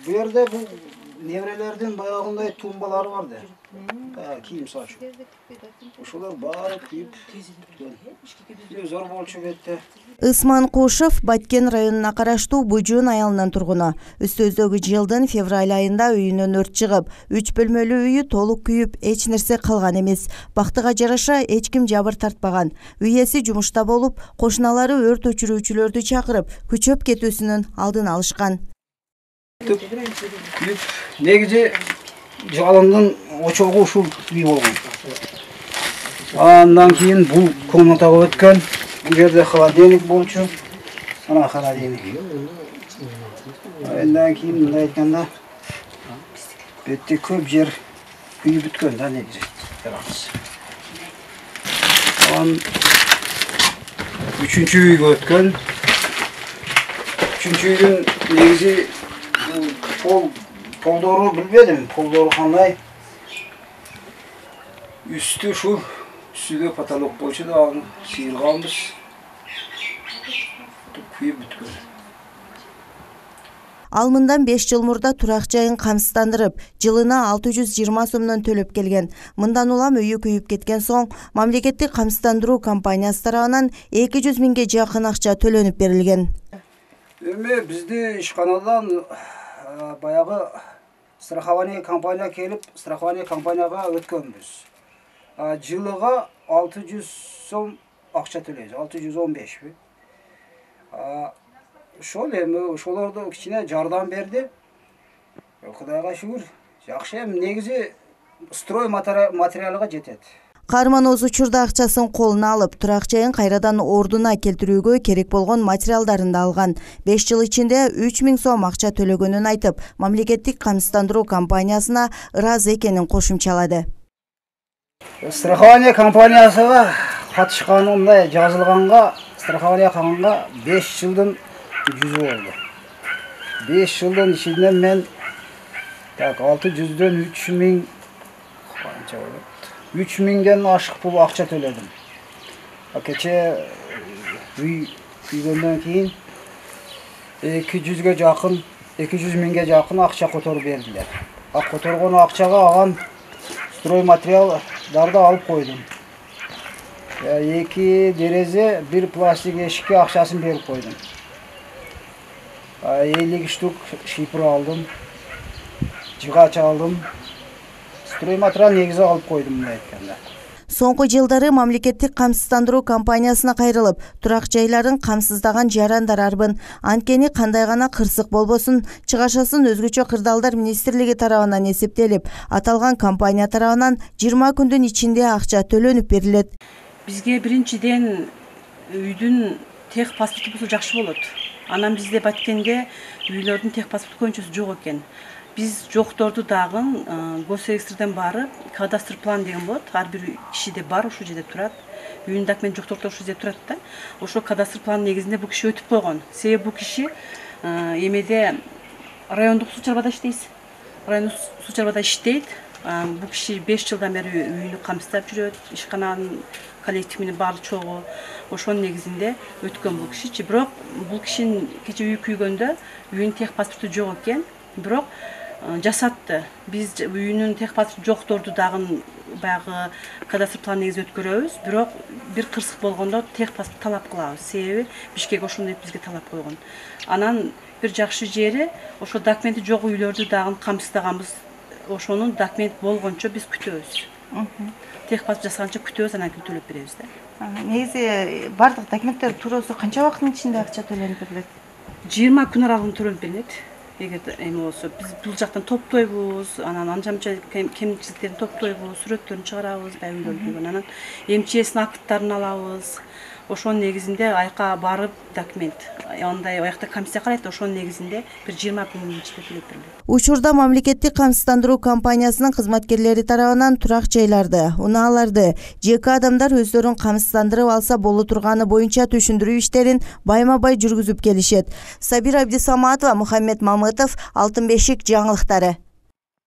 Bu yerde bu nevrelerden bayağınday tumbaları vardı. Kiyim saçı. Uşular bari kuyup zor bolчу etti. Ысман Кушев Баткен районуна караштуу Бужун айылынын тургуну. Үстөздөгү жылдын февраль айында үйүнөн өрт чыгып, 3 бөлмөлүү үйү толук күйүп, эч нерсе калган эмес. Бактыга жараша эч ким жабыр тартпаган. Үй ээси жумушта болуп, кошуналары өрт өчүрүүчүлөрдү чакырып, күчөп кетүүсүнүн алдын алышкан. Негизи жалындын очогу ушул үй болгон. Андан кийин бул комнатага өткөн. Bu yerde холодильник болчу. Ana холодильник. Ondan keyin bunday aytganda betde ko'p yer kuyib bitgan da negisi. An 3-cü uyga o'tgan. 3-cü uyun negisi poldoru bilmedim. Poldoru qanday. Üstü şu Üstüde patolog bolчу da onu sıyırganбыз. Kuyup бүткөн. Ал мындан 5 жыл мурда турак жайын камсыздандырып, жылына 620 сомдон төлөп келген. Мындан улам үйү күйүп кеткен соң, мамлекеттик камсыздандыруу компаниясы тарабынан 200 миңге жакын акча төлөнүп берилген. Эми бизде ишканадан баягы страхование компания келип, страхование компанияга өткөнбүз. Жылыга 600 сом акча төлөйбүз, 615 би. Ошол эми ошолордо кичине жардам берди. Кудайга шүгүр. Жакшы эми негизи строй материалга жетет. Карманоз учурда акчасын колуна алып, турак жайын кайрадан ордуна келтирүүгө керек болгон материалдарын да алган. 5 жыл ичинде 3000 сом акча төлөгөнүн айтып, мамлекеттик камсыздандыруу компаниясына ыраазы экенин кошумчалады. Страхование компаниясыга катышканымда жазылганга, страхование кылганга 5 жылдын жүзү болду. 5 жылдын ичинде мен 600дөн 3000 канча болот? 3000ден ашык пул акча төлөдүм. Кече үй күйгөндөн кийин 200 миңге жакын акча которуп бердилер. Которгон акчага аган строй материалдарды алып койдум. 2 дерезе, 1 пластик эшикке акчасын берип койдум. 50 штук шипр алдым. Жыгач алдым. Строй материал негизи алып койдум мындай айтканда. Соңку жылдары мамлекеттик камсыздандыруу компаниясына кайрылып, турак жайларын камсыздаган жарандар арбын. Анткени кандай гана кырсык болбосун, чыгашасын өзгөчө кырдаалдар министрлиги тарабынан эсептелип, аталган компания тарабынан 20 күндүн ичинде акча төлөнүп берилет. Бизге биринчиден үйдүн тех паспорту болсо жакшы болот. Анан бизде Баткенде үйлөрдүн тех паспорту көбүнчөсү жок экен. Биз жокторду дагы госрегистрден барып, кадастр план деген болот. Ар бир кишиде бар, ушул жерде турат. Үйүнүн документ жоктордо ушул жерде турат да. Ошо кадастр план негизинде бул киши өтүп койгон. Себеби бул киши эмеде райондук суу чарбада иштейт. Райондук суу чарбада иштейт. Бул киши 5 жылдан бери үйүнү камсыздап жүрөт. Ишкананын коллективинин баары чогуу ошонун негизинде өткөн бул кишичи. Бирок бул кишинин кече үйү күйгөндө үйүнүн тех паспорту жок экен. Бирок жасатты. Биз үйүнүн тех паспорту жокторду дагы баягы кадастр план негизинде өткөрөбүз. Бирок бир кырсык болгондо тех паспорт талап кылабыз. Себеби Бишкек ошондой бизге талап койгон. Анан бир жакшы жери ошо документи жок үйлөрдү дагы камсыздаганбыз. Ошонун документ болгончо биз күтөбүз. Тех паспорт жасаганча күтөбүз, анан кийин төлөп беребиз да. Негизи бардык документтер туруусу канча убакыттын ичинде акча төлөнүп берилет? 20 күн аралыгында төлөнүп берилет. Эгер эми болсо биз бул жактан топтойбуз, анан анча-мынча кемчиликтерин топтойбуз, сүрөттөрүн чыгарабыз, үйлөрдү, анан МЧС актарын алабыз. Ошонун негизинде айка барып документ, андай аякта комиссия карайт, ошонун негизинде бир 20 күндүн ичинде төлөп берилет. Учурда мамлекеттик камсыздандыруу компаниясынын кызматкерлери тарабынан турак жайларды, унааларды жеке адамдар өздөрүн камсыздандырып алса боло турганы боюнча түшүндүрүү иштерин байма-бай жүргүзүп келишет. Сабира Абдисаматова, Мухаммед Мамытов, Алтын бешик жаңылыктары.